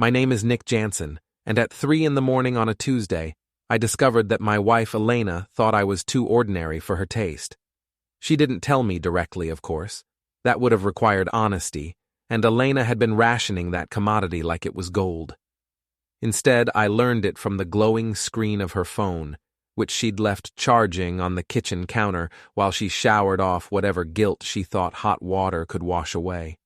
My name is Nick Jansen, and at 3 in the morning on a Tuesday, I discovered that my wife Elena thought I was too ordinary for her taste. She didn't tell me directly, of course. That would have required honesty, and Elena had been rationing that commodity like it was gold. Instead, I learned it from the glowing screen of her phone, which she'd left charging on the kitchen counter while she showered off whatever guilt she thought hot water could wash away.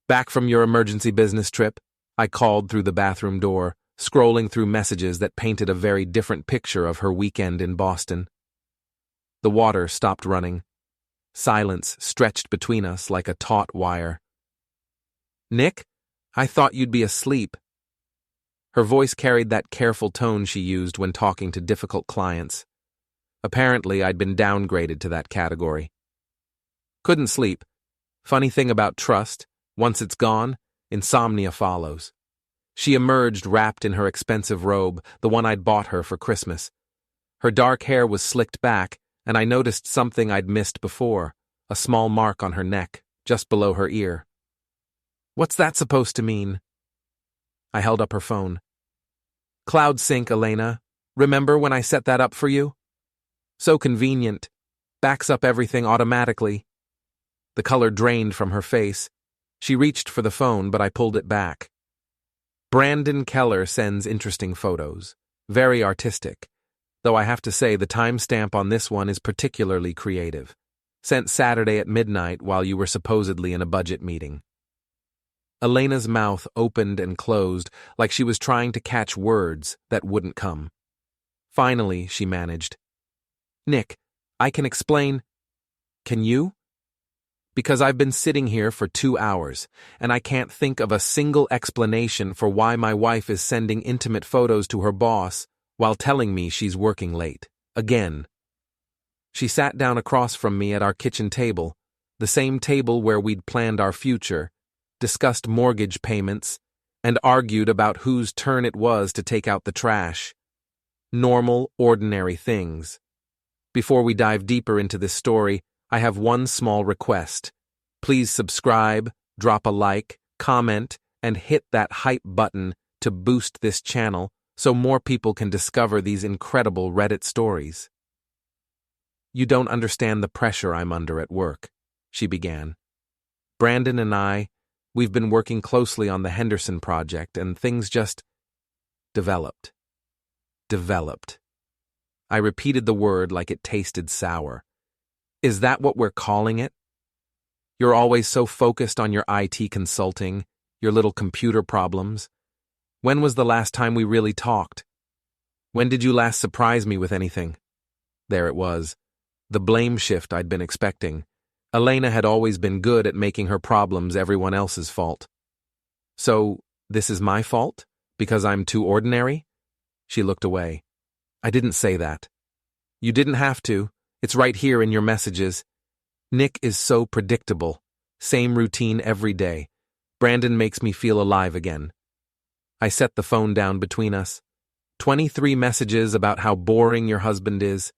"Back from your emergency business trip?" I called through the bathroom door, scrolling through messages that painted a very different picture of her weekend in Boston. The water stopped running. Silence stretched between us like a taut wire. "Nick, I thought you'd be asleep." Her voice carried that careful tone she used when talking to difficult clients. Apparently, I'd been downgraded to that category. "Couldn't sleep. Funny thing about trust, once it's gone, insomnia follows." She emerged wrapped in her expensive robe, the one I'd bought her for Christmas. Her dark hair was slicked back, and I noticed something I'd missed before, a small mark on her neck, just below her ear. "What's that supposed to mean?" I held up her phone. "Cloud sync, Elena. Remember when I set that up for you? So convenient. Backs up everything automatically." The color drained from her face. She reached for the phone, but I pulled it back. "Brandon Keller sends interesting photos. Very artistic. Though I have to say the timestamp on this one is particularly creative. Sent Saturday at midnight while you were supposedly in a budget meeting." Elena's mouth opened and closed like she was trying to catch words that wouldn't come. Finally, she managed. "Nick, I can explain." "Can you?" "Because I've been sitting here for 2 hours, and I can't think of a single explanation for why my wife is sending intimate photos to her boss while telling me she's working late. Again." She sat down across from me at our kitchen table, the same table where we'd planned our future, discussed mortgage payments, and argued about whose turn it was to take out the trash. Normal, ordinary things. Before we dive deeper into this story, I have one small request. Please subscribe, drop a like, comment, and hit that hype button to boost this channel so more people can discover these incredible Reddit stories. "You don't understand the pressure I'm under at work," she began. "Brandon and we've been working closely on the Henderson project, and things just developed. I repeated the word like it tasted sour. "Is that what we're calling it? You're always so focused on your IT consulting, your little computer problems. When was the last time we really talked? When did you last surprise me with anything?" There it was, the blame shift I'd been expecting. Elena had always been good at making her problems everyone else's fault. "So, this is my fault? Because I'm too ordinary?" She looked away. "I didn't say that. You didn't have to. It's right here in your messages. Nick is so predictable. Same routine every day. Brandon makes me feel alive again." I set the phone down between us. 23 messages about how boring your husband is.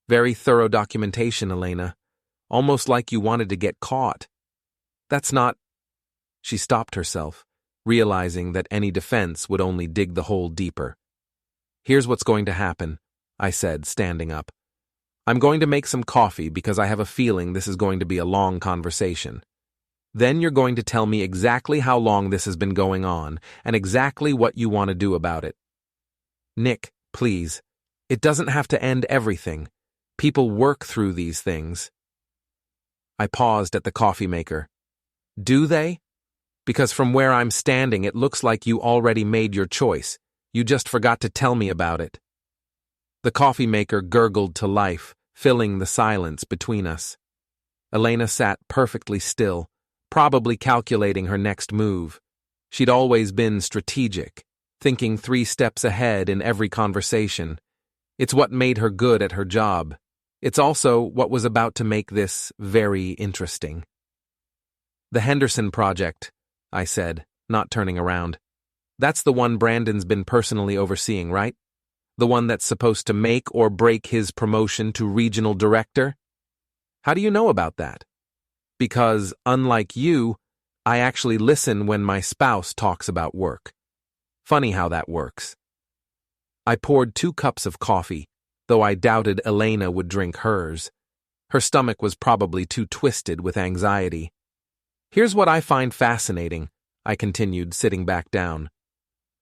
Very thorough documentation, Elena. Almost like you wanted to get caught. That's not... She stopped herself, realizing that any defense would only dig the hole deeper. "Here's what's going to happen," I said, standing up. "I'm going to make some coffee because I have a feeling this is going to be a long conversation. Then you're going to tell me exactly how long this has been going on and exactly what you want to do about it. Nick, please. It doesn't have to end everything. People work through these things." I paused at the coffee maker. "Do they? Because from where I'm standing, it looks like you already made your choice. You just forgot to tell me about it." The coffee maker gurgled to life, filling the silence between us. Elena sat perfectly still, probably calculating her next move. She'd always been strategic, thinking 3 steps ahead in every conversation. It's what made her good at her job. It's also what was about to make this very interesting. "The Henderson project," I said, not turning around. "That's the one Brandon's been personally overseeing, right? The one that's supposed to make or break his promotion to regional director? How do you know about that?" "Because, unlike you, I actually listen when my spouse talks about work. Funny how that works. I poured 2 cups of coffee, though I doubted Elena would drink hers. Her stomach was probably too twisted with anxiety. Here's what I find fascinating, I continued, sitting back down.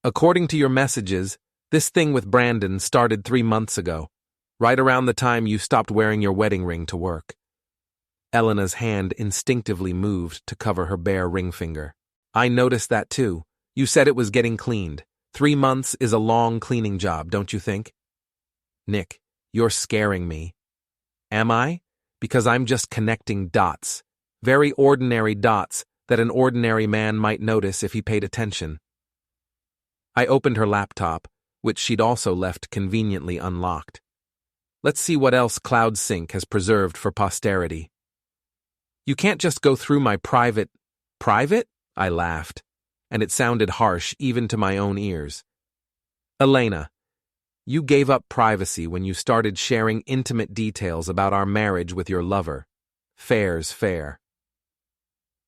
According to your messages, this thing with Brandon started 3 months ago, right around the time you stopped wearing your wedding ring to work. Elena's hand instinctively moved to cover her bare ring finger. I noticed that too. You said it was getting cleaned. 3 months is a long cleaning job, don't you think? Nick, you're scaring me. Am I? Because I'm just connecting dots. Very ordinary dots that an ordinary man might notice if he paid attention. I opened her laptop, which she'd also left conveniently unlocked. Let's see what else CloudSync has preserved for posterity. You can't just go through my private... Private? I laughed, and it sounded harsh even to my own ears. Elena, you gave up privacy when you started sharing intimate details about our marriage with your lover. Fair's fair.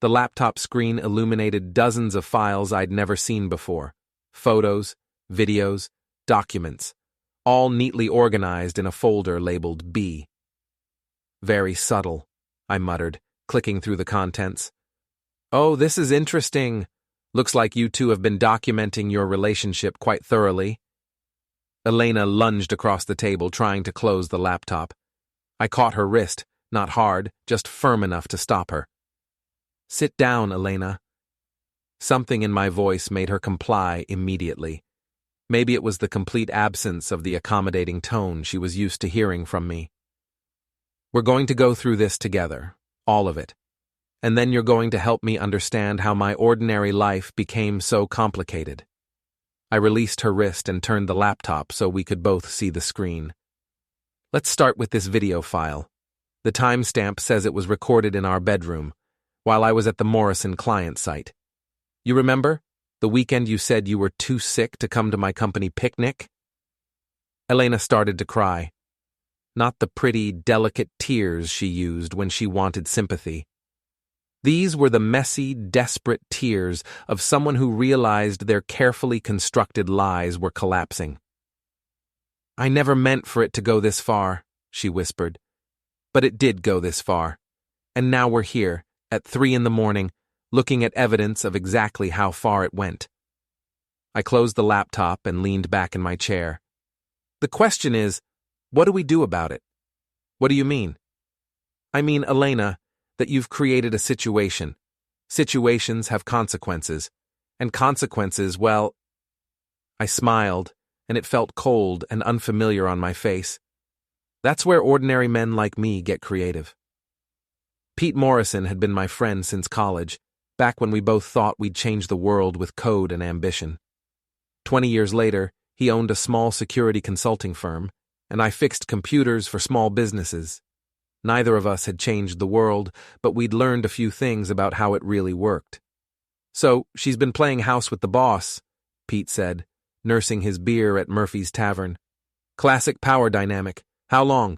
The laptop screen illuminated dozens of files I'd never seen before. Photos, videos, documents, all neatly organized in a folder labeled B. Very subtle, I muttered, clicking through the contents. Oh, this is interesting. Looks like you two have been documenting your relationship quite thoroughly. Elena lunged across the table, trying to close the laptop. I caught her wrist, not hard, just firm enough to stop her. Sit down, Elena. Something in my voice made her comply immediately. Maybe it was the complete absence of the accommodating tone she was used to hearing from me. We're going to go through this together, all of it. And then you're going to help me understand how my ordinary life became so complicated. I released her wrist and turned the laptop so we could both see the screen. Let's start with this video file. The timestamp says it was recorded in our bedroom, while I was at the Morrison client site. You remember? The weekend you said you were too sick to come to my company picnic? Elena started to cry. Not the pretty, delicate tears she used when she wanted sympathy. These were the messy, desperate tears of someone who realized their carefully constructed lies were collapsing. I never meant for it to go this far, she whispered. But it did go this far. And now we're here, at 3 a.m, looking at evidence of exactly how far it went. I closed the laptop and leaned back in my chair. The question is, what do we do about it? What do you mean? I mean, Elena, that you've created a situation. Situations have consequences. And consequences, well... I smiled, and it felt cold and unfamiliar on my face. That's where ordinary men like me get creative. Pete Morrison had been my friend since college, back when we both thought we'd change the world with code and ambition. 20 years later, he owned a small security consulting firm, and I fixed computers for small businesses. Neither of us had changed the world, but we'd learned a few things about how it really worked. So, she's been playing house with the boss, Pete said, nursing his beer at Murphy's Tavern. Classic power dynamic. How long?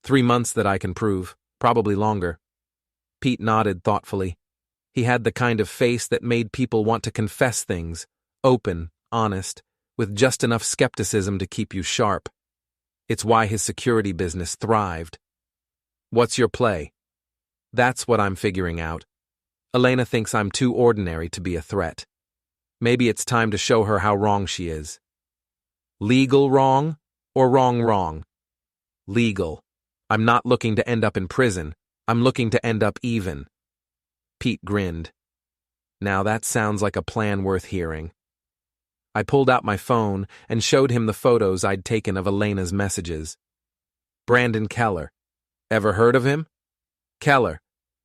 3 months that I can prove, probably longer. Pete nodded thoughtfully. He had the kind of face that made people want to confess things, open, honest, with just enough skepticism to keep you sharp. It's why his security business thrived. What's your play? That's what I'm figuring out. Elena thinks I'm too ordinary to be a threat. Maybe it's time to show her how wrong she is. Legal wrong or wrong? Legal. I'm not looking to end up in prison. I'm looking to end up even. Pete grinned. Now that sounds like a plan worth hearing. I pulled out my phone and showed him the photos I'd taken of Elena's messages. Brandon Keller. Ever heard of him? Keller.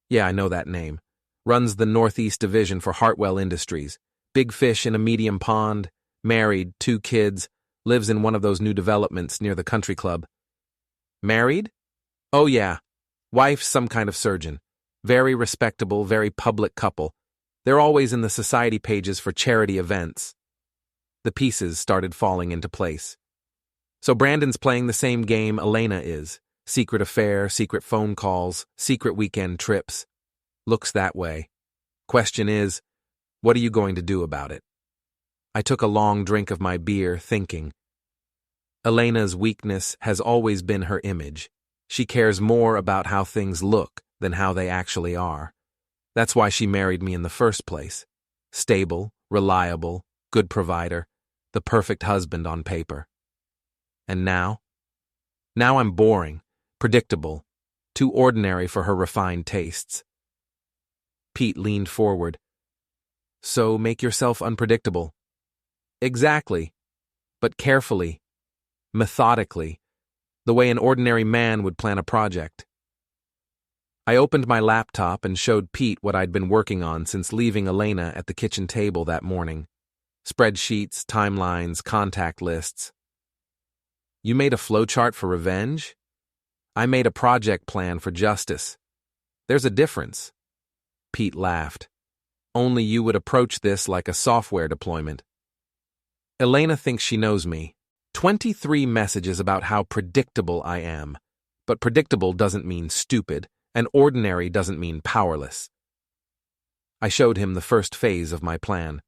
Yeah, I know that name. Runs the Northeast Division for Hartwell Industries. Big fish in a medium pond. Married, 2 kids. Lives in one of those new developments near the country club. Married? Oh yeah. Wife's some kind of surgeon. Very respectable, very public couple. They're always in the society pages for charity events. The pieces started falling into place. So Brandon's playing the same game Elena is. Secret affair, secret phone calls, secret weekend trips. Looks that way. Question is, what are you going to do about it? I took a long drink of my beer, thinking. Elena's weakness has always been her image. She cares more about how things look than how they actually are. That's why she married me in the first place. Stable, reliable, good provider, the perfect husband on paper. And now? Now I'm boring, predictable, too ordinary for her refined tastes. Pete leaned forward. So make yourself unpredictable. Exactly, but carefully, methodically, the way an ordinary man would plan a project. I opened my laptop and showed Pete what I'd been working on since leaving Elena at the kitchen table that morning. Spreadsheets, timelines, contact lists. You made a flowchart for revenge? I made a project plan for justice. There's a difference. Pete laughed. Only you would approach this like a software deployment. Elena thinks she knows me. 23 messages about how predictable I am. But predictable doesn't mean stupid, and ordinary doesn't mean powerless. I showed him the first phase of my plan.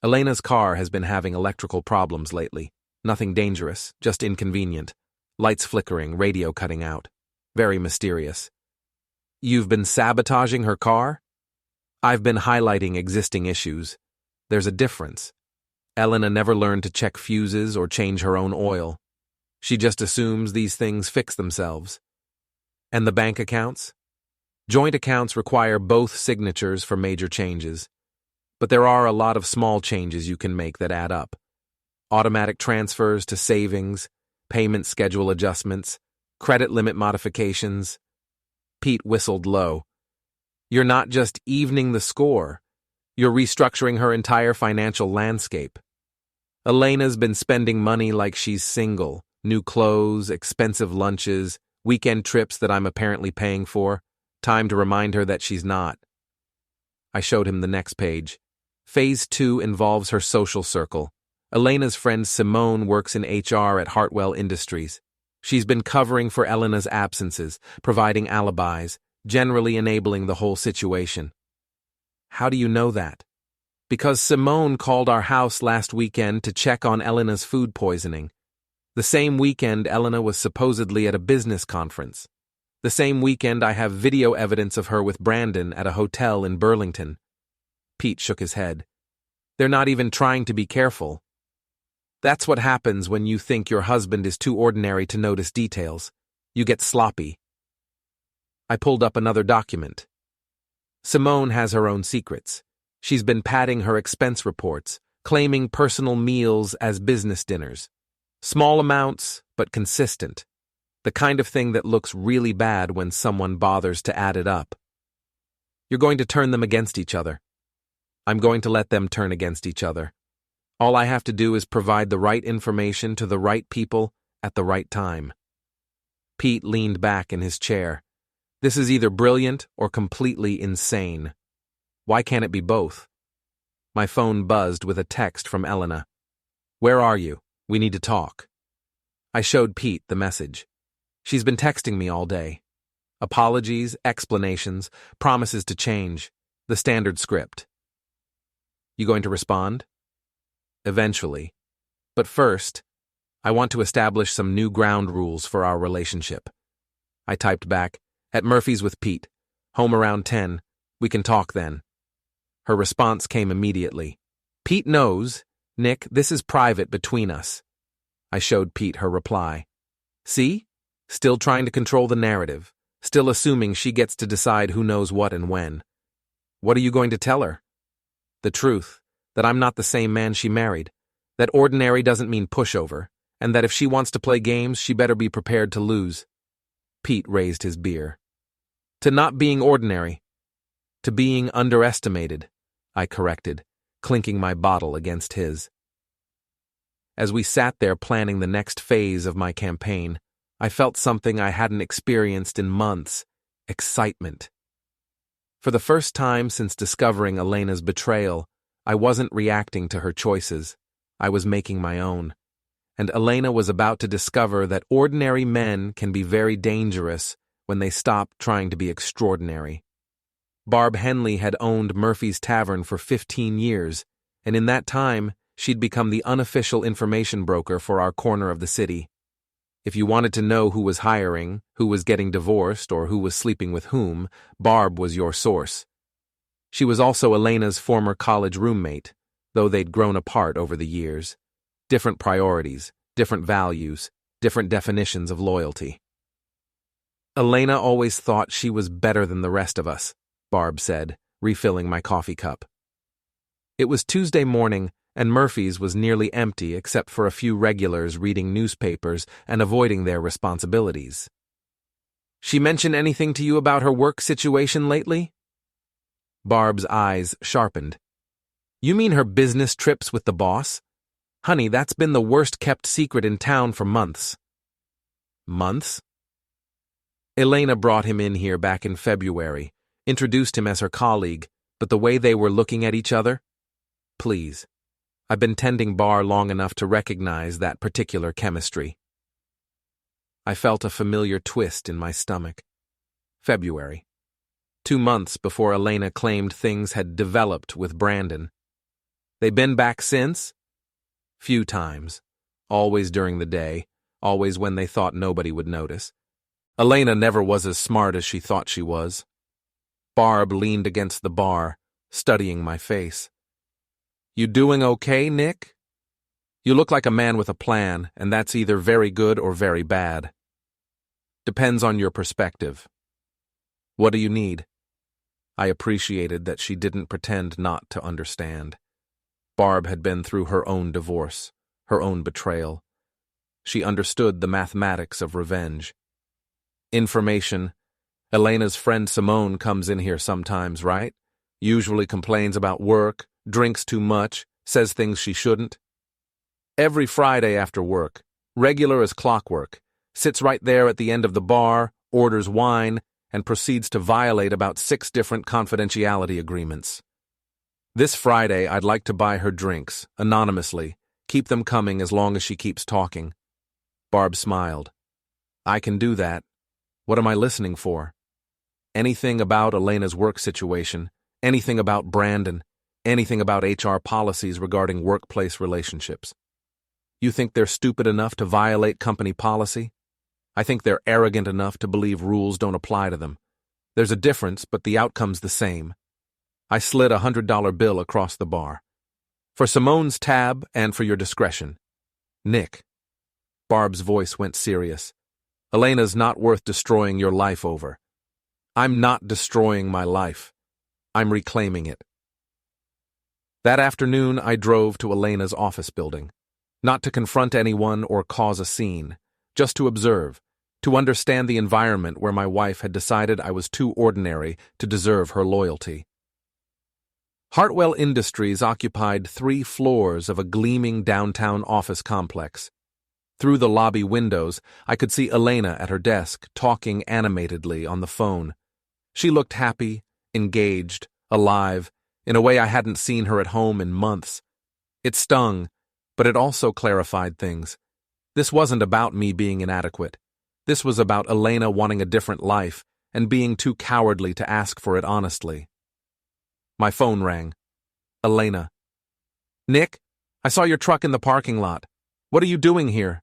Elena's car has been having electrical problems lately. Nothing dangerous, just inconvenient. Lights flickering, radio cutting out. Very mysterious. You've been sabotaging her car? I've been highlighting existing issues. There's a difference. Elena never learned to check fuses or change her own oil. She just assumes these things fix themselves. And the bank accounts? Joint accounts require both signatures for major changes. But there are a lot of small changes you can make that add up. Automatic transfers to savings, payment schedule adjustments, credit limit modifications. Pete whistled low. You're not just evening the score. You're restructuring her entire financial landscape. Elena's been spending money like she's single. New clothes, expensive lunches, weekend trips that I'm apparently paying for. Time to remind her that she's not. I showed him the next page. Phase 2 involves her social circle. Elena's friend Simone works in HR at Hartwell Industries. She's been covering for Elena's absences, providing alibis, generally enabling the whole situation. How do you know that? Because Simone called our house last weekend to check on Elena's food poisoning. The same weekend Elena was supposedly at a business conference. The same weekend I have video evidence of her with Brandon at a hotel in Burlington. Pete shook his head. They're not even trying to be careful. That's what happens when you think your husband is too ordinary to notice details. You get sloppy. I pulled up another document. Simone has her own secrets. She's been padding her expense reports, claiming personal meals as business dinners. Small amounts, but consistent. The kind of thing that looks really bad when someone bothers to add it up. You're going to turn them against each other. I'm going to let them turn against each other. All I have to do is provide the right information to the right people at the right time. Pete leaned back in his chair. This is either brilliant or completely insane. Why can't it be both? My phone buzzed with a text from Elena. Where are you? We need to talk. I showed Pete the message. She's been texting me all day. Apologies, explanations, promises to change. The standard script. You going to respond? Eventually. But first, I want to establish some new ground rules for our relationship. I typed back, at Murphy's with Pete. Home around 10. We can talk then. Her response came immediately. Pete knows. Nick, this is private between us. I showed Pete her reply. See? Still trying to control the narrative. Still assuming she gets to decide who knows what and when. What are you going to tell her? The truth. That I'm not the same man she married. That ordinary doesn't mean pushover. And that if she wants to play games, she better be prepared to lose. Pete raised his beer. To not being ordinary. To being underestimated, I corrected, clinking my bottle against his. As we sat there planning the next phase of my campaign, I felt something I hadn't experienced in months: excitement. For the first time since discovering Elena's betrayal, I wasn't reacting to her choices. I was making my own. And Elena was about to discover that ordinary men can be very dangerous when they stop trying to be extraordinary. Barb Henley had owned Murphy's Tavern for 15 years, and in that time, she'd become the unofficial information broker for our corner of the city. If you wanted to know who was hiring, who was getting divorced, or who was sleeping with whom, Barb was your source. She was also Elena's former college roommate, though they'd grown apart over the years. Different priorities, different values, different definitions of loyalty. Elena always thought she was better than the rest of us, Barb said, refilling my coffee cup. It was Tuesday morning, and Murphy's was nearly empty except for a few regulars reading newspapers and avoiding their responsibilities. She mention anything to you about her work situation lately? Barb's eyes sharpened. You mean her business trips with the boss? Honey, that's been the worst-kept secret in town for months. Months? Elena brought him in here back in February, introduced him as her colleague, but the way they were looking at each other? Please. I've been tending Bar long enough to recognize that particular chemistry. I felt a familiar twist in my stomach. February. 2 months before Elena claimed things had developed with Brandon. They been back since? Few times. Always during the day, always when they thought nobody would notice. Elena never was as smart as she thought she was. Barb leaned against the bar, studying my face. You doing okay, Nick? You look like a man with a plan, and that's either very good or very bad. Depends on your perspective. What do you need? I appreciated that she didn't pretend not to understand. Barb had been through her own divorce, her own betrayal. She understood the mathematics of revenge. Information. Elena's friend Simone comes in here sometimes, right? Usually complains about work, drinks too much, says things she shouldn't. Every Friday after work, regular as clockwork, sits right there at the end of the bar, orders wine, and proceeds to violate about 6 different confidentiality agreements. This Friday, I'd like to buy her drinks, anonymously, keep them coming as long as she keeps talking. Barb smiled. I can do that. What am I listening for? Anything about Elena's work situation, anything about Brandon, anything about HR policies regarding workplace relationships. You think they're stupid enough to violate company policy? I think they're arrogant enough to believe rules don't apply to them. There's a difference, but the outcome's the same. I slid a $100 bill across the bar. For Simone's tab and for your discretion. Nick. Barb's voice went serious. Elena's not worth destroying your life over. I'm not destroying my life. I'm reclaiming it. That afternoon, I drove to Elena's office building. Not to confront anyone or cause a scene, just to observe, to understand the environment where my wife had decided I was too ordinary to deserve her loyalty. Hartwell Industries occupied 3 floors of a gleaming downtown office complex. Through the lobby windows, I could see Elena at her desk, talking animatedly on the phone. She looked happy, engaged, alive, in a way I hadn't seen her at home in months. It stung, but it also clarified things. This wasn't about me being inadequate. This was about Elena wanting a different life and being too cowardly to ask for it honestly. My phone rang. Elena. Nick, I saw your truck in the parking lot. What are you doing here?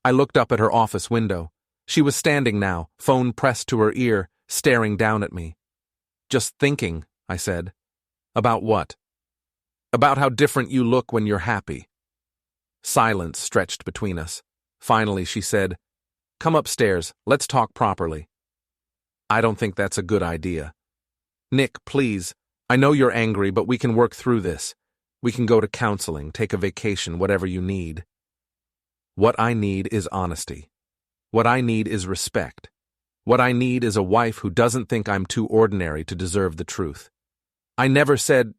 I looked up at her office window. She was standing now, phone pressed to her ear, staring down at me. Just thinking, I said. About what? About how different you look when you're happy. Silence stretched between us. Finally, she said, Come upstairs, let's talk properly. I don't think that's a good idea. Nick, please, I know you're angry, but we can work through this. We can go to counseling, take a vacation, whatever you need. What I need is honesty. What I need is respect. What I need is a wife who doesn't think I'm too ordinary to deserve the truth. I never said,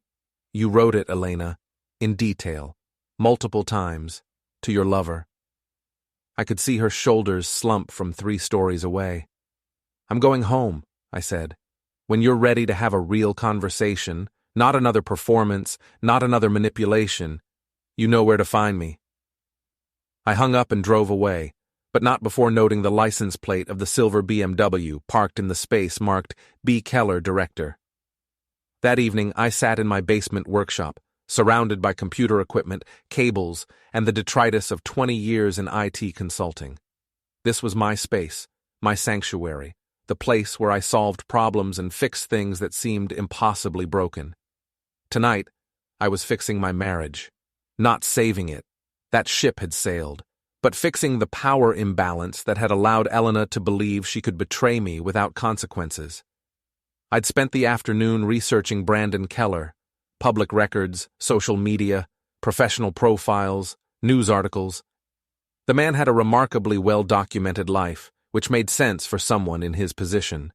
You wrote it, Elena, in detail, multiple times, to your lover. I could see her shoulders slump from 3 stories away. I'm going home, I said. When you're ready to have a real conversation, not another performance, not another manipulation, you know where to find me. I hung up and drove away, but not before noting the license plate of the silver BMW parked in the space marked B. Keller, Director. That evening, I sat in my basement workshop, surrounded by computer equipment, cables, and the detritus of 20 years in IT consulting. This was my space, my sanctuary, the place where I solved problems and fixed things that seemed impossibly broken. Tonight, I was fixing my marriage. Not saving it. That ship had sailed. But fixing the power imbalance that had allowed Elena to believe she could betray me without consequences. I'd spent the afternoon researching Brandon Keller, public records, social media, professional profiles, news articles. The man had a remarkably well-documented life, which made sense for someone in his position.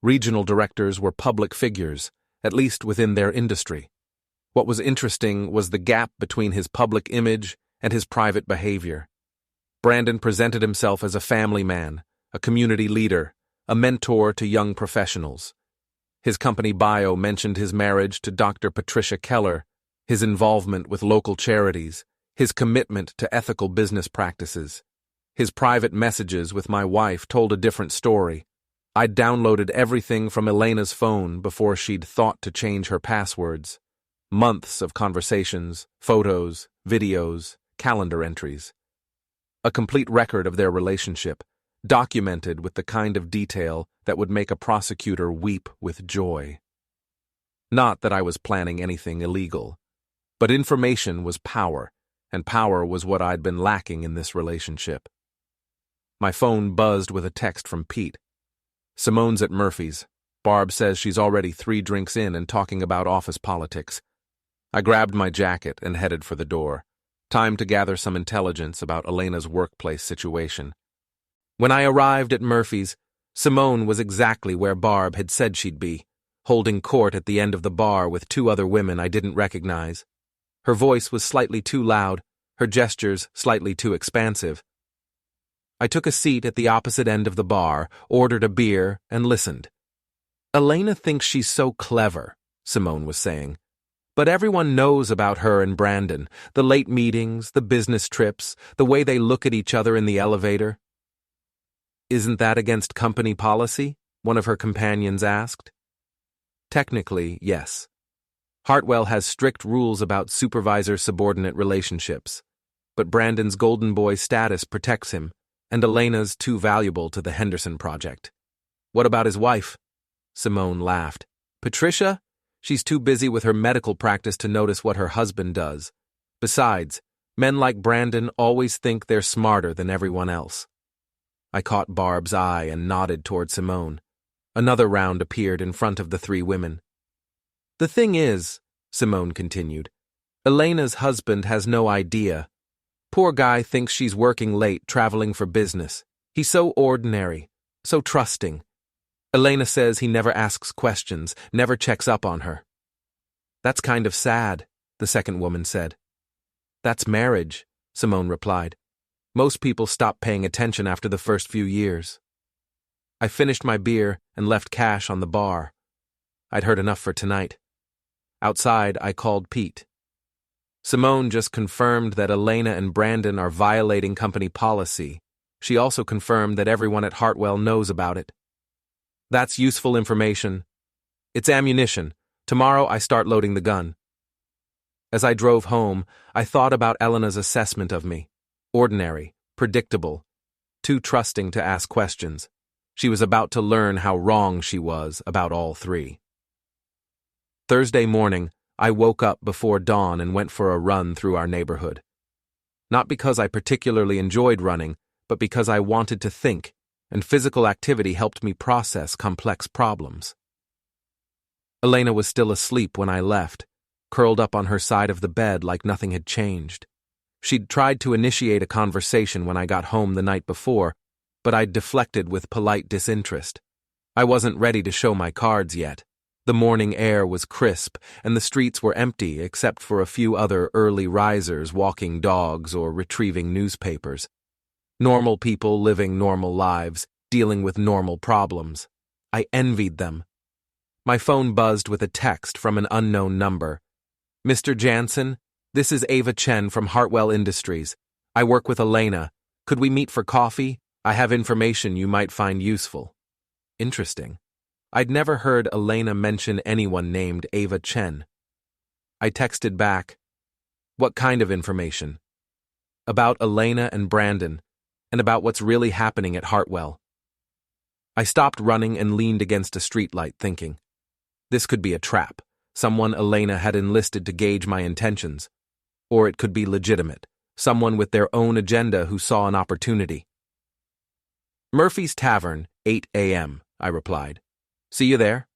Regional directors were public figures, at least within their industry. What was interesting was the gap between his public image and his private behavior. Brandon presented himself as a family man, a community leader, a mentor to young professionals. His company bio mentioned his marriage to Dr. Patricia Keller, his involvement with local charities, his commitment to ethical business practices. His private messages with my wife told a different story. I'd downloaded everything from Elena's phone before she'd thought to change her passwords. Months of conversations, photos, videos, calendar entries. A complete record of their relationship, documented with the kind of detail that would make a prosecutor weep with joy. Not that I was planning anything illegal, but information was power, and power was what I'd been lacking in this relationship. My phone buzzed with a text from Pete. Simone's at Murphy's. Barb says she's already 3 drinks in and talking about office politics. I grabbed my jacket and headed for the door. Time to gather some intelligence about Elena's workplace situation. When I arrived at Murphy's, Simone was exactly where Barb had said she'd be, holding court at the end of the bar with 2 other women I didn't recognize. Her voice was slightly too loud, her gestures slightly too expansive. I took a seat at the opposite end of the bar, ordered a beer, and listened. Elena thinks she's so clever, Simone was saying. But everyone knows about her and Brandon, the late meetings, the business trips, the way they look at each other in the elevator. Isn't that against company policy? One of her companions asked. Technically, yes. Hartwell has strict rules about supervisor-subordinate relationships, but Brandon's golden boy status protects him, and Elena's too valuable to the Henderson project. What about his wife? Simone laughed. Patricia? She's too busy with her medical practice to notice what her husband does. Besides, men like Brandon always think they're smarter than everyone else. I caught Barb's eye and nodded toward Simone. Another round appeared in front of the 3 women. The thing is, Simone continued, Elena's husband has no idea. Poor guy thinks she's working late, traveling for business. He's so ordinary, so trusting. Elena says he never asks questions, never checks up on her. That's kind of sad, the second woman said. That's marriage, Simone replied. Most people stop paying attention after the first few years. I finished my beer and left cash on the bar. I'd heard enough for tonight. Outside, I called Pete. Simone just confirmed that Elena and Brandon are violating company policy. She also confirmed that everyone at Hartwell knows about it. That's useful information. It's ammunition. Tomorrow I start loading the gun. As I drove home, I thought about Elena's assessment of me. Ordinary, predictable, too trusting to ask questions. She was about to learn how wrong she was about all 3. Thursday morning, I woke up before dawn and went for a run through our neighborhood. Not because I particularly enjoyed running, but because I wanted to think, and physical activity helped me process complex problems. Elena was still asleep when I left, curled up on her side of the bed like nothing had changed. She'd tried to initiate a conversation when I got home the night before, but I'd deflected with polite disinterest. I wasn't ready to show my cards yet. The morning air was crisp, and the streets were empty except for a few other early risers walking dogs or retrieving newspapers. Normal people living normal lives, dealing with normal problems. I envied them. My phone buzzed with a text from an unknown number. Mr. Jansen, this is Ava Chen from Hartwell Industries. I work with Elena. Could we meet for coffee? I have information you might find useful. Interesting. I'd never heard Elena mention anyone named Ava Chen. I texted back, "What kind of information?" "About Elena and Brandon, and about what's really happening at Hartwell." I stopped running and leaned against a streetlight, thinking, this could be a trap, someone Elena had enlisted to gauge my intentions. Or it could be legitimate, someone with their own agenda who saw an opportunity. "Murphy's Tavern, 8 a.m., I replied. "See you there."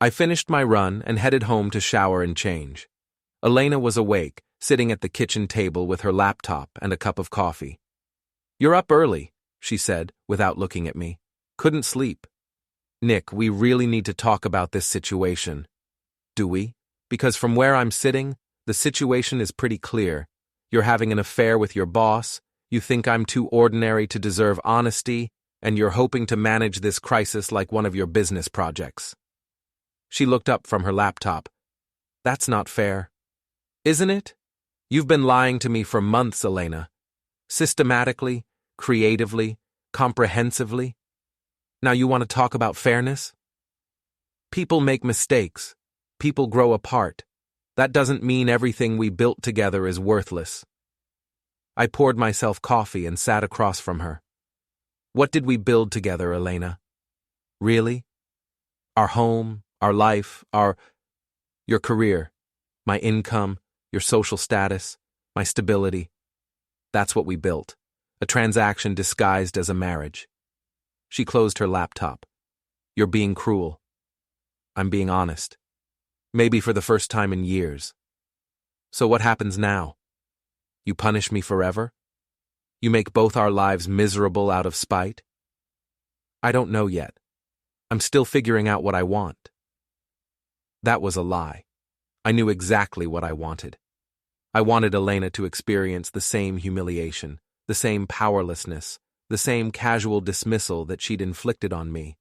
I finished my run and headed home to shower and change. Elena was awake, sitting at the kitchen table with her laptop and a cup of coffee. "You're up early," she said, without looking at me. "Couldn't sleep." "Nick, we really need to talk about this situation." "Do we? Because from where I'm sitting, the situation is pretty clear. You're having an affair with your boss, you think I'm too ordinary to deserve honesty, and you're hoping to manage this crisis like one of your business projects." She looked up from her laptop. "That's not fair." "Isn't it? You've been lying to me for months, Elena. Systematically, creatively, comprehensively. Now you want to talk about fairness? People make mistakes. People grow apart. That doesn't mean everything we built together is worthless." I poured myself coffee and sat across from her. "What did we build together, Elena? Really? Our home, our life, your career, my income, your social status, my stability. That's what we built. A transaction disguised as a marriage." She closed her laptop. "You're being cruel." "I'm being honest. Maybe for the first time in years." "So what happens now? You punish me forever? You make both our lives miserable out of spite?" "I don't know yet. I'm still figuring out what I want." That was a lie. I knew exactly what I wanted. I wanted Elena to experience the same humiliation, the same powerlessness, the same casual dismissal that she'd inflicted on me.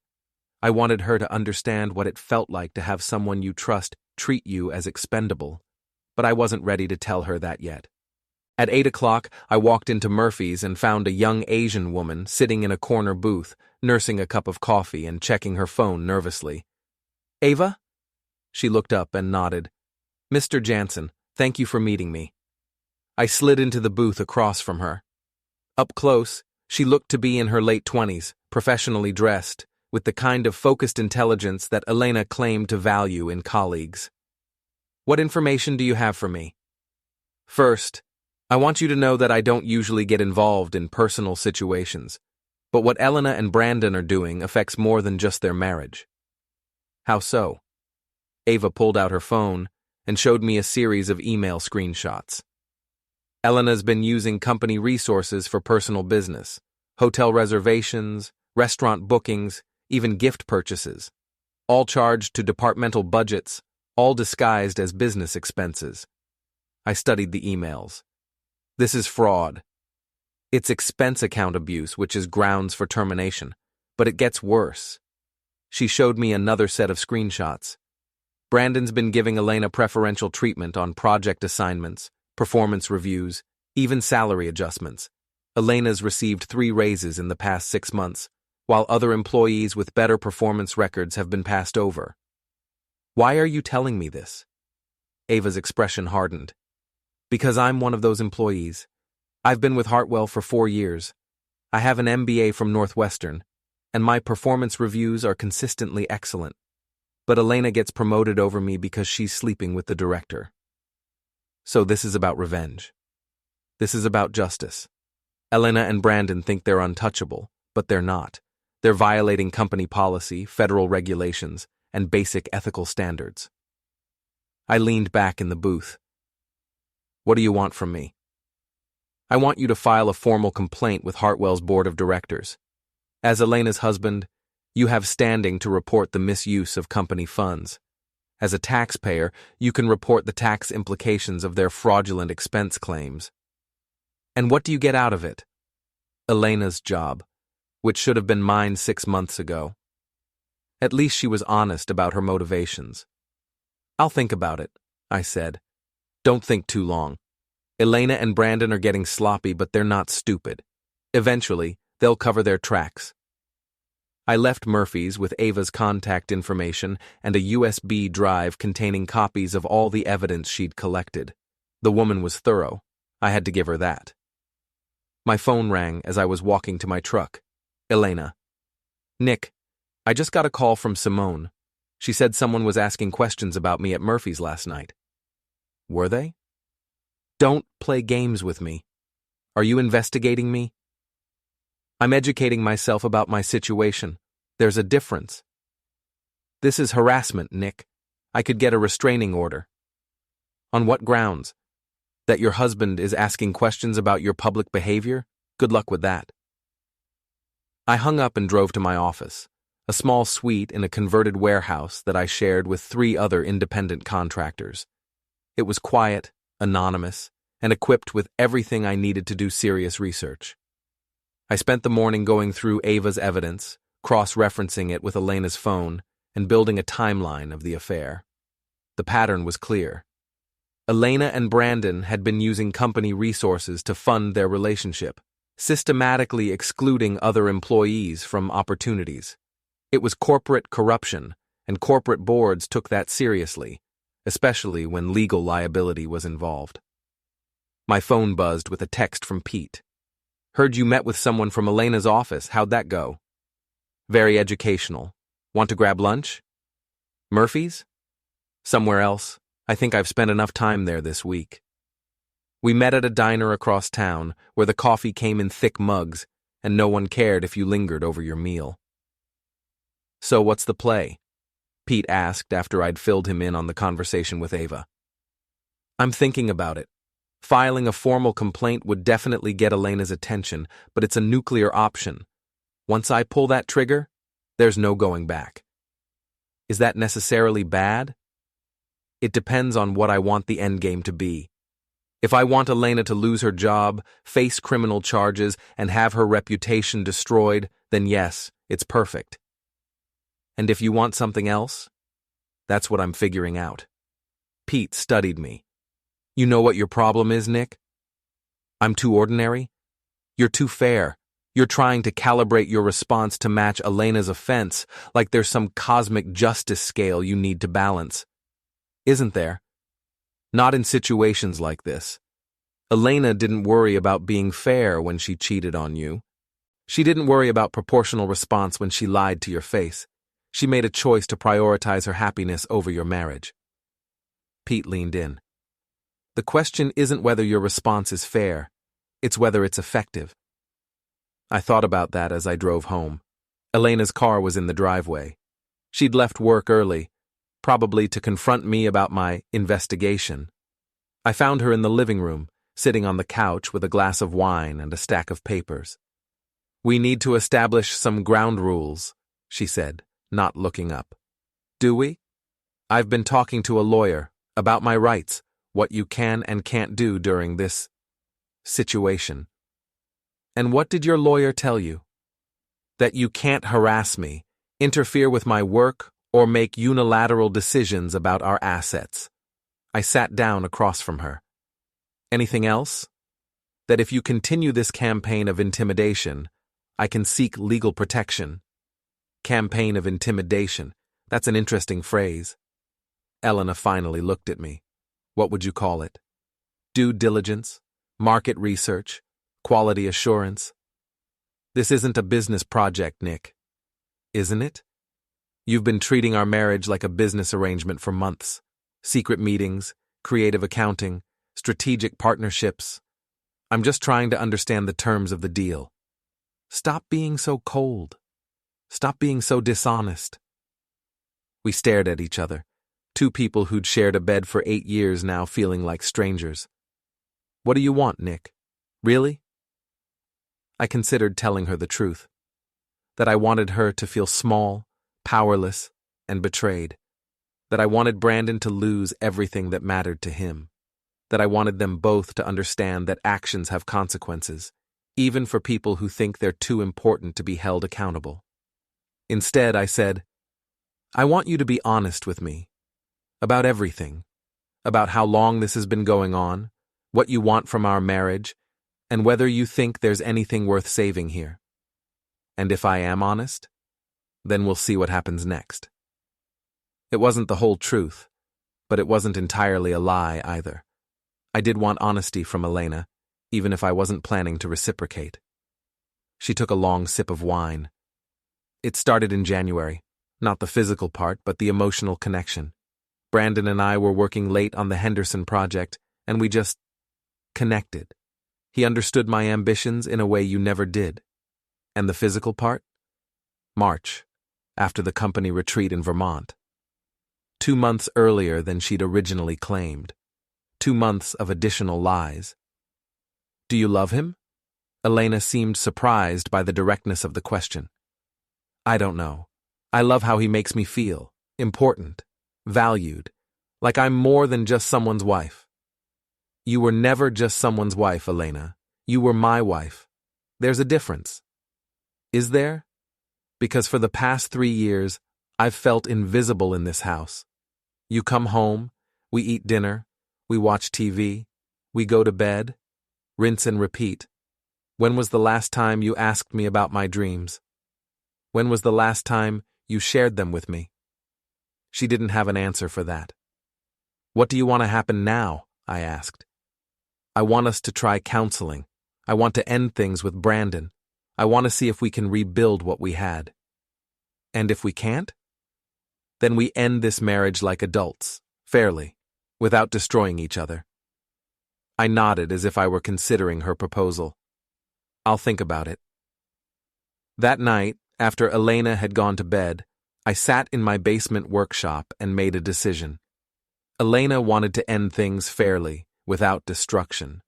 I wanted her to understand what it felt like to have someone you trust treat you as expendable, but I wasn't ready to tell her that yet. At 8 o'clock, I walked into Murphy's and found a young Asian woman sitting in a corner booth, nursing a cup of coffee and checking her phone nervously. "Ava?" She looked up and nodded. "Mr. Jansen, thank you for meeting me." I slid into the booth across from her. Up close, she looked to be in her late 20s, professionally dressed, with the kind of focused intelligence that Elena claimed to value in colleagues. "What information do you have for me?" "First, I want you to know that I don't usually get involved in personal situations, but what Elena and Brandon are doing affects more than just their marriage." "How so?" Ava pulled out her phone and showed me a series of email screenshots. "Elena's been using company resources for personal business, hotel reservations, restaurant bookings, even gift purchases, all charged to departmental budgets, all disguised as business expenses." I studied the emails. This is fraud. It's expense account abuse, which is grounds for termination, but it gets worse. She showed me another set of screenshots. Brandon's been giving Elena preferential treatment on project assignments, performance reviews, even salary adjustments. Elena's received 3 raises in the past 6 months, while other employees with better performance records have been passed over. "Why are you telling me this?" Ava's expression hardened. "Because I'm one of those employees. I've been with Hartwell for 4 years. I have an MBA from Northwestern, and my performance reviews are consistently excellent. But Elena gets promoted over me because she's sleeping with the director. So this is about revenge. This is about justice. Elena and Brandon think they're untouchable, but they're not. They're violating company policy, federal regulations, and basic ethical standards." I leaned back in the booth. "What do you want from me?" "I want you to file a formal complaint with Hartwell's board of directors. As Elena's husband, you have standing to report the misuse of company funds. As a taxpayer, you can report the tax implications of their fraudulent expense claims. And what do you get out of it? Elena's job, which should have been mine 6 months ago." At least she was honest about her motivations. "I'll think about it," I said. "Don't think too long. Elena and Brandon are getting sloppy, but they're not stupid. Eventually, they'll cover their tracks." I left Murphy's with Ava's contact information and a USB drive containing copies of all the evidence she'd collected. The woman was thorough. I had to give her that. My phone rang as I was walking to my truck. Elena. Nick, I just got a call from Simone. She said someone was asking questions about me at Murphy's last night. Were they? Don't play games with me. Are you investigating me? I'm educating myself about my situation. There's a difference. This is harassment, Nick. I could get a restraining order. On what grounds? That your husband is asking questions about your public behavior? Good luck with that. I hung up and drove to my office, a small suite in a converted warehouse that I shared with 3 other independent contractors. It was quiet, anonymous, and equipped with everything I needed to do serious research. I spent the morning going through Ava's evidence, cross-referencing it with Elena's phone, and building a timeline of the affair. The pattern was clear. Elena and Brandon had been using company resources to fund their relationship, systematically excluding other employees from opportunities. It was corporate corruption, and corporate boards took that seriously, especially when legal liability was involved. My phone buzzed with a text from Pete. Heard you met with someone from Elena's office. How'd that go? Very educational. Want to grab lunch? Murphy's? Somewhere else. I think I've spent enough time there this week. We met at a diner across town where the coffee came in thick mugs and no one cared if you lingered over your meal. So what's the play? Pete asked after I'd filled him in on the conversation with Ava. I'm thinking about it. Filing a formal complaint would definitely get Elena's attention, but it's a nuclear option. Once I pull that trigger, there's no going back. Is that necessarily bad? It depends on what I want the endgame to be. If I want Elena to lose her job, face criminal charges, and have her reputation destroyed, then yes, it's perfect. And if you want something else, that's what I'm figuring out. Pete studied me. You know what your problem is, Nick? I'm too ordinary? You're too fair. You're trying to calibrate your response to match Elena's offense, like there's some cosmic justice scale you need to balance. Isn't there? Not in situations like this. Elena didn't worry about being fair when she cheated on you. She didn't worry about proportional response when she lied to your face. She made a choice to prioritize her happiness over your marriage. Pete leaned in. The question isn't whether your response is fair, it's whether it's effective. I thought about that as I drove home. Elena's car was in the driveway. She'd left work early, probably to confront me about my investigation. I found her in the living room, sitting on the couch with a glass of wine and a stack of papers. We need to establish some ground rules, she said, not looking up. Do we? I've been talking to a lawyer about my rights, what you can and can't do during this situation. And what did your lawyer tell you? That you can't harass me, interfere with my work, or make unilateral decisions about our assets. I sat down across from her. Anything else? That if you continue this campaign of intimidation, I can seek legal protection. Campaign of intimidation. That's an interesting phrase. Elena finally looked at me. What would you call it? Due diligence? Market research? Quality assurance? This isn't a business project, Nick. Isn't it? You've been treating our marriage like a business arrangement for months. Secret meetings, creative accounting, strategic partnerships. I'm just trying to understand the terms of the deal. Stop being so cold. Stop being so dishonest. We stared at each other, 2 people who'd shared a bed for 8 years now feeling like strangers. What do you want, Nick? Really? I considered telling her the truth. That I wanted her to feel small, powerless, and betrayed. That I wanted Brandon to lose everything that mattered to him. That I wanted them both to understand that actions have consequences, even for people who think they're too important to be held accountable. Instead, I said, I want you to be honest with me. About everything. About how long this has been going on, what you want from our marriage, and whether you think there's anything worth saving here. And if I am honest, Then we'll see what happens next. It wasn't the whole truth, but it wasn't entirely a lie either. I did want honesty from Elena, even if I wasn't planning to reciprocate. She took a long sip of wine. It started in January, not the physical part, but the emotional connection. Brandon and I were working late on the Henderson project, and we just connected. He understood my ambitions in a way you never did. And the physical part? March, after the company retreat in Vermont. 2 months earlier than she'd originally claimed. 2 months of additional lies. Do you love him? Elena seemed surprised by the directness of the question. I don't know. I love how he makes me feel. Important. Valued. Like I'm more than just someone's wife. You were never just someone's wife, Elena. You were my wife. There's a difference. Is there? Because for the past 3 years, I've felt invisible in this house. You come home, we eat dinner, we watch TV, we go to bed, rinse and repeat. When was the last time you asked me about my dreams? When was the last time you shared them with me? She didn't have an answer for that. What do you want to happen now? I asked. I want us to try counseling. I want to end things with Brandon. I want to see if we can rebuild what we had. And if we can't? Then we end this marriage like adults, fairly, without destroying each other. I nodded as if I were considering her proposal. I'll think about it. That night, after Elena had gone to bed, I sat in my basement workshop and made a decision. Elena wanted to end things fairly, without destruction.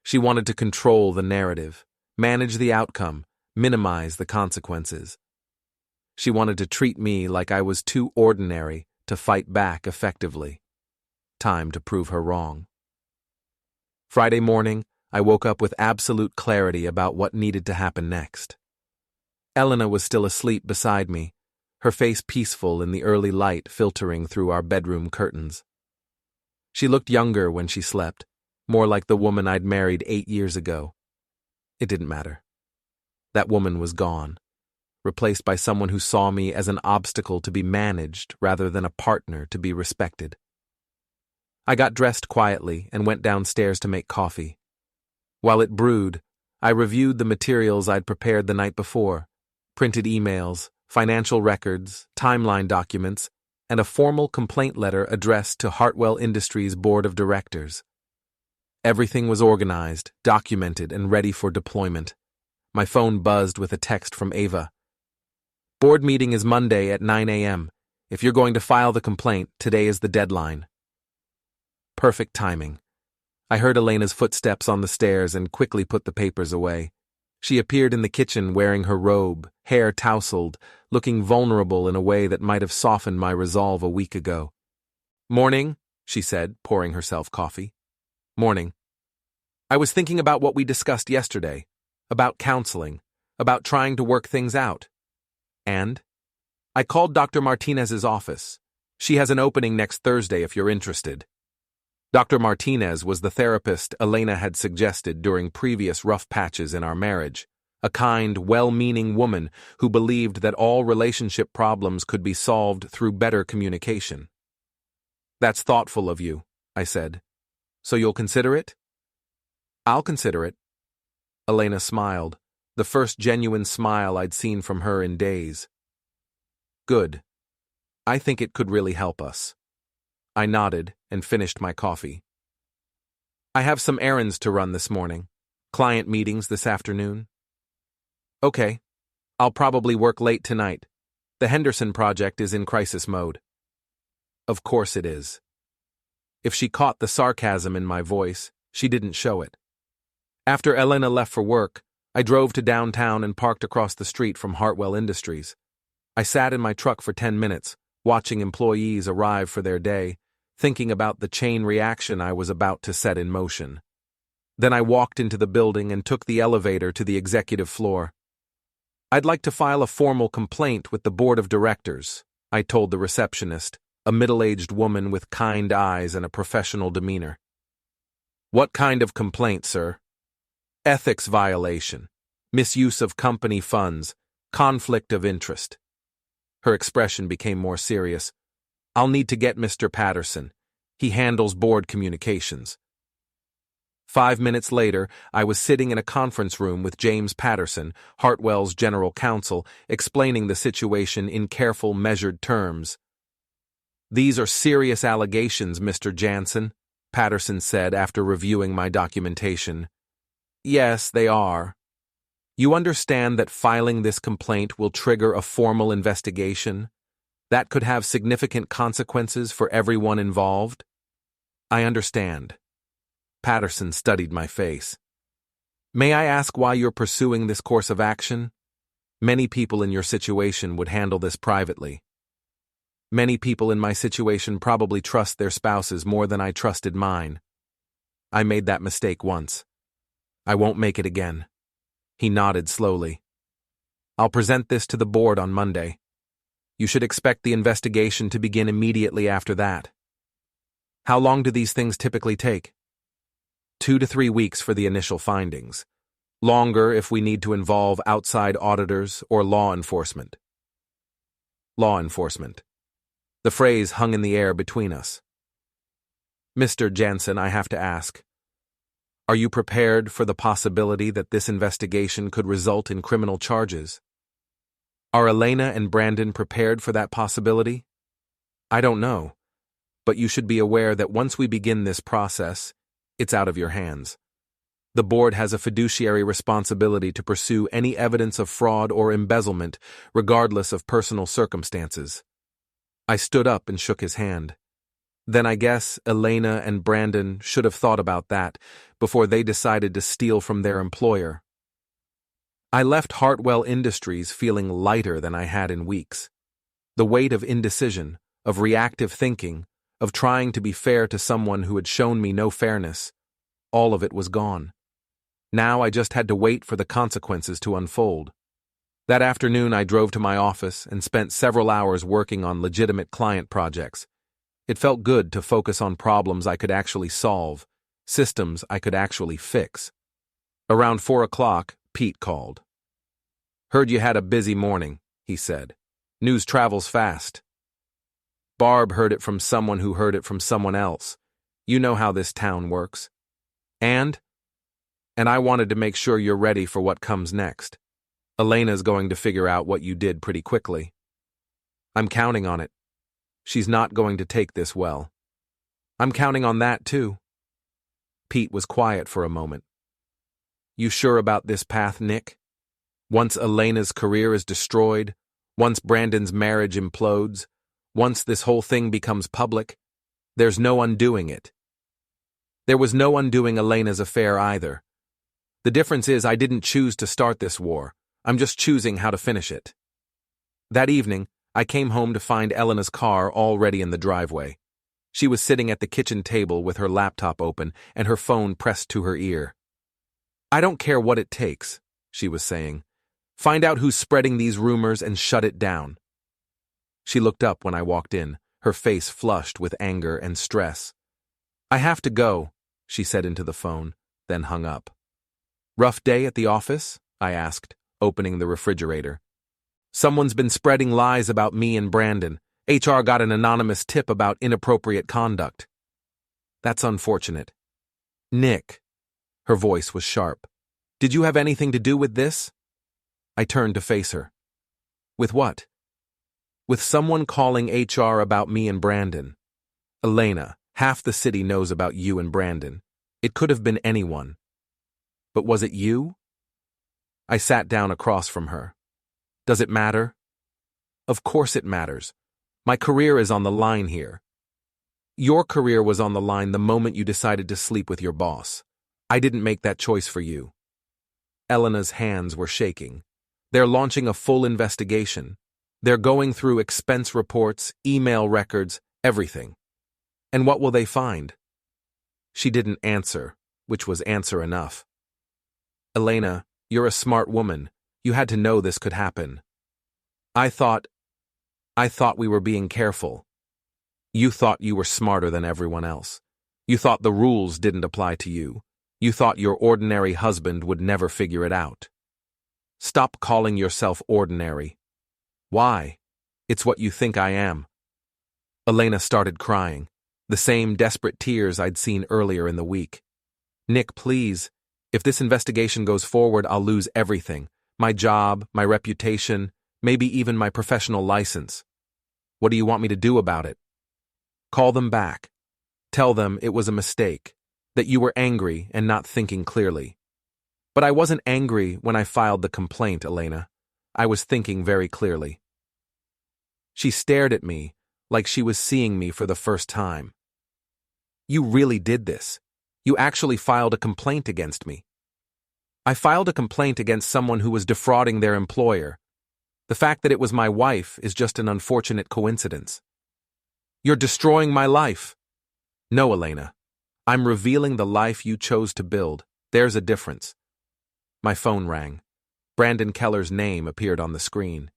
She wanted to control the narrative, manage the outcome, minimize the consequences. She wanted to treat me like I was too ordinary to fight back effectively. Time to prove her wrong. Friday morning, I woke up with absolute clarity about what needed to happen next. Elena was still asleep beside me, her face peaceful in the early light filtering through our bedroom curtains. She looked younger when she slept, more like the woman I'd married 8 years ago. It didn't matter. That woman was gone, replaced by someone who saw me as an obstacle to be managed rather than a partner to be respected. I got dressed quietly and went downstairs to make coffee. While it brewed, I reviewed the materials I'd prepared the night before, printed emails, financial records, timeline documents, and a formal complaint letter addressed to Hartwell Industries' board of directors. Everything was organized, documented, and ready for deployment. My phone buzzed with a text from Ava. Board meeting is Monday at 9 a.m. If you're going to file the complaint, today is the deadline. Perfect timing. I heard Elena's footsteps on the stairs and quickly put the papers away. She appeared in the kitchen wearing her robe, hair tousled, looking vulnerable in a way that might have softened my resolve a week ago. Morning, she said, pouring herself coffee. Morning. I was thinking about what we discussed yesterday, about counseling, about trying to work things out. And? I called Dr. Martinez's office. She has an opening next Thursday if you're interested. Dr. Martinez was the therapist Elena had suggested during previous rough patches in our marriage, a kind, well-meaning woman who believed that all relationship problems could be solved through better communication. That's thoughtful of you, I said. So you'll consider it? I'll consider it. Elena smiled, the first genuine smile I'd seen from her in days. Good. I think it could really help us. I nodded and finished my coffee. I have some errands to run this morning. Client meetings this afternoon. Okay. I'll probably work late tonight. The Henderson project is in crisis mode. Of course it is. If she caught the sarcasm in my voice, she didn't show it. After Elena left for work, I drove to downtown and parked across the street from Hartwell Industries. I sat in my truck for 10 minutes, watching employees arrive for their day, thinking about the chain reaction I was about to set in motion. Then I walked into the building and took the elevator to the executive floor. I'd like to file a formal complaint with the board of directors, I told the receptionist, a middle-aged woman with kind eyes and a professional demeanor. What kind of complaint, sir? Ethics violation, misuse of company funds, conflict of interest. Her expression became more serious. I'll need to get Mr. Patterson. He handles board communications. 5 minutes later, I was sitting in a conference room with James Patterson, Hartwell's general counsel, explaining the situation in careful, measured terms. These are serious allegations, Mr. Jansen, Patterson said after reviewing my documentation. Yes, they are. You understand that filing this complaint will trigger a formal investigation? That could have significant consequences for everyone involved? I understand. Patterson studied my face. May I ask why you're pursuing this course of action? Many people in your situation would handle this privately. Many people in my situation probably trust their spouses more than I trusted mine. I made that mistake once. I won't make it again. He nodded slowly. I'll present this to the board on Monday. You should expect the investigation to begin immediately after that. How long do these things typically take? 2 to 3 weeks for the initial findings. Longer if we need to involve outside auditors or law enforcement. Law enforcement. The phrase hung in the air between us. Mr. Jansen, I have to ask, are you prepared for the possibility that this investigation could result in criminal charges? Are Elena and Brandon prepared for that possibility? I don't know, but you should be aware that once we begin this process, it's out of your hands. The board has a fiduciary responsibility to pursue any evidence of fraud or embezzlement, regardless of personal circumstances. I stood up and shook his hand. Then I guess Elena and Brandon should have thought about that before they decided to steal from their employer. I left Hartwell Industries feeling lighter than I had in weeks. The weight of indecision, of reactive thinking, of trying to be fair to someone who had shown me no fairness, all of it was gone. Now I just had to wait for the consequences to unfold. That afternoon I drove to my office and spent several hours working on legitimate client projects. It felt good to focus on problems I could actually solve, systems I could actually fix. Around 4 o'clock, Pete called. Heard you had a busy morning, he said. News travels fast. Barb heard it from someone who heard it from someone else. You know how this town works. And I wanted to make sure you're ready for what comes next. Elena's going to figure out what you did pretty quickly. I'm counting on it. She's not going to take this well. I'm counting on that, too. Pete was quiet for a moment. You sure about this path, Nick? Once Elena's career is destroyed, once Brandon's marriage implodes, once this whole thing becomes public, there's no undoing it. There was no undoing Elena's affair either. The difference is I didn't choose to start this war. I'm just choosing how to finish it. That evening, I came home to find Elena's car already in the driveway. She was sitting at the kitchen table with her laptop open and her phone pressed to her ear. I don't care what it takes, she was saying. Find out who's spreading these rumors and shut it down. She looked up when I walked in, her face flushed with anger and stress. I have to go, she said into the phone, then hung up. Rough day at the office? I asked, opening the refrigerator. Someone's been spreading lies about me and Brandon. HR got an anonymous tip about inappropriate conduct. That's unfortunate. Nick. Her voice was sharp. Did you have anything to do with this? I turned to face her. With what? With someone calling HR about me and Brandon. Elena, half the city knows about you and Brandon. It could have been anyone. But was it you? I sat down across from her. Does it matter? Of course it matters. My career is on the line here. Your career was on the line the moment you decided to sleep with your boss. I didn't make that choice for you. Elena's hands were shaking. They're launching a full investigation. They're going through expense reports, email records, everything. And what will they find? She didn't answer, which was answer enough. Elena, you're a smart woman. You had to know this could happen. I thought we were being careful. You thought you were smarter than everyone else. You thought the rules didn't apply to you. You thought your ordinary husband would never figure it out. Stop calling yourself ordinary. Why? It's what you think I am. Elena started crying, the same desperate tears I'd seen earlier in the week. Nick, please. If this investigation goes forward, I'll lose everything. My job, my reputation, maybe even my professional license. What do you want me to do about it? Call them back. Tell them it was a mistake, that you were angry and not thinking clearly. But I wasn't angry when I filed the complaint, Elena. I was thinking very clearly. She stared at me like she was seeing me for the first time. You really did this. You actually filed a complaint against me. I filed a complaint against someone who was defrauding their employer. The fact that it was my wife is just an unfortunate coincidence. You're destroying my life. No, Elena. I'm revealing the life you chose to build. There's a difference. My phone rang. Brandon Keller's name appeared on the screen.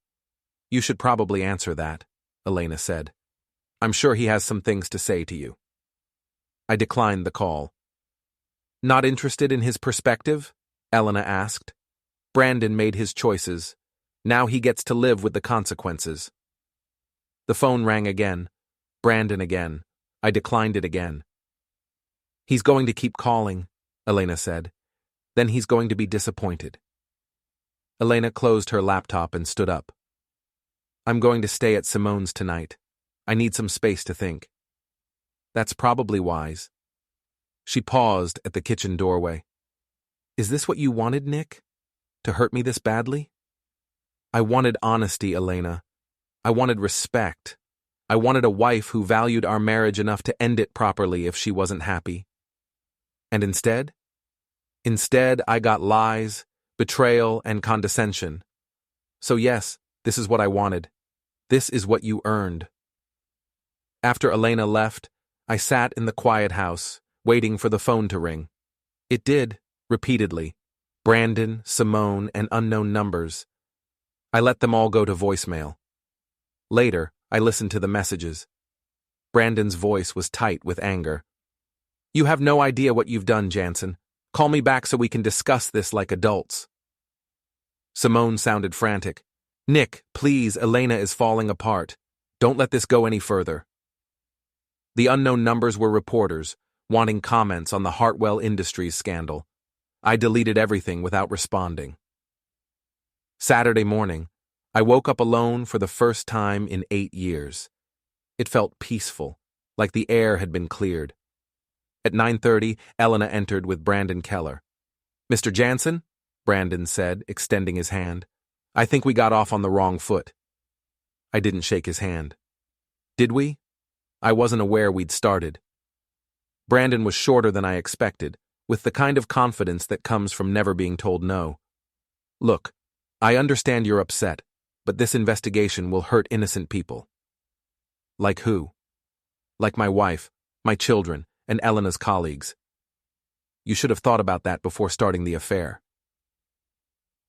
You should probably answer that, Elena said. I'm sure he has some things to say to you. I declined the call. Not interested in his perspective? Elena asked. Brandon made his choices. Now he gets to live with the consequences. The phone rang again. Brandon again. I declined it again. He's going to keep calling, Elena said. Then he's going to be disappointed. Elena closed her laptop and stood up. I'm going to stay at Simone's tonight. I need some space to think. That's probably wise. She paused at the kitchen doorway. Is this what you wanted, Nick? To hurt me this badly? I wanted honesty, Elena. I wanted respect. I wanted a wife who valued our marriage enough to end it properly if she wasn't happy. And instead? Instead, I got lies, betrayal, and condescension. So yes, this is what I wanted. This is what you earned. After Elena left, I sat in the quiet house, waiting for the phone to ring. It did, repeatedly. Brandon, Simone, and unknown numbers. I let them all go to voicemail. Later, I listened to the messages. Brandon's voice was tight with anger. You have no idea what you've done, Jansen. Call me back so we can discuss this like adults. Simone sounded frantic. Nick, please, Elena is falling apart. Don't let this go any further. The unknown numbers were reporters, wanting comments on the Hartwell Industries scandal. I deleted everything without responding. Saturday morning, I woke up alone for the first time in 8 years. It felt peaceful, like the air had been cleared. At 9:30, Elena entered with Brandon Keller. Mr. Jansen, Brandon said, extending his hand. I think we got off on the wrong foot. I didn't shake his hand. Did we? I wasn't aware we'd started. Brandon was shorter than I expected, with the kind of confidence that comes from never being told no. Look, I understand you're upset, but this investigation will hurt innocent people. Like who? Like my wife, my children, and Elena's colleagues. You should have thought about that before starting the affair.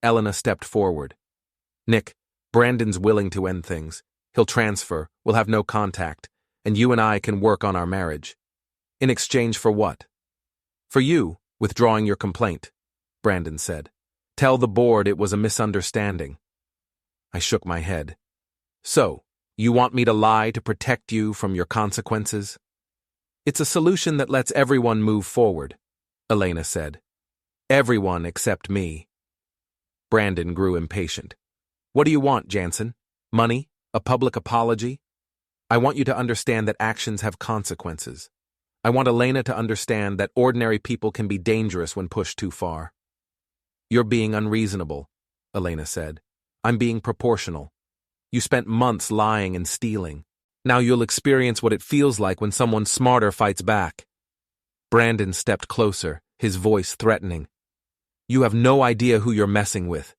Elena stepped forward. Nick, Brandon's willing to end things. He'll transfer, we'll have no contact, and you and I can work on our marriage. In exchange for what? For you, withdrawing your complaint, Brandon said. Tell the board it was a misunderstanding. I shook my head. So, you want me to lie to protect you from your consequences? It's a solution that lets everyone move forward, Elena said. Everyone except me. Brandon grew impatient. What do you want, Jansen? Money? A public apology? I want you to understand that actions have consequences. I want Elena to understand that ordinary people can be dangerous when pushed too far. You're being unreasonable, Elena said. I'm being proportional. You spent months lying and stealing. Now you'll experience what it feels like when someone smarter fights back. Brandon stepped closer, his voice threatening. You have no idea who you're messing with.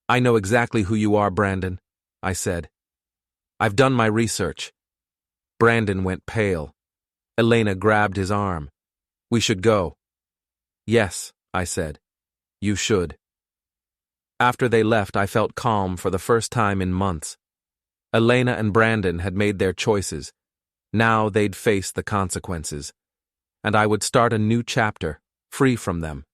I know exactly who you are, Brandon, I said. I've done my research. Brandon went pale. Elena grabbed his arm. We should go. Yes, I said. You should. After they left, I felt calm for the first time in months. Elena and Brandon had made their choices. Now they'd face the consequences. And I would start a new chapter, free from them.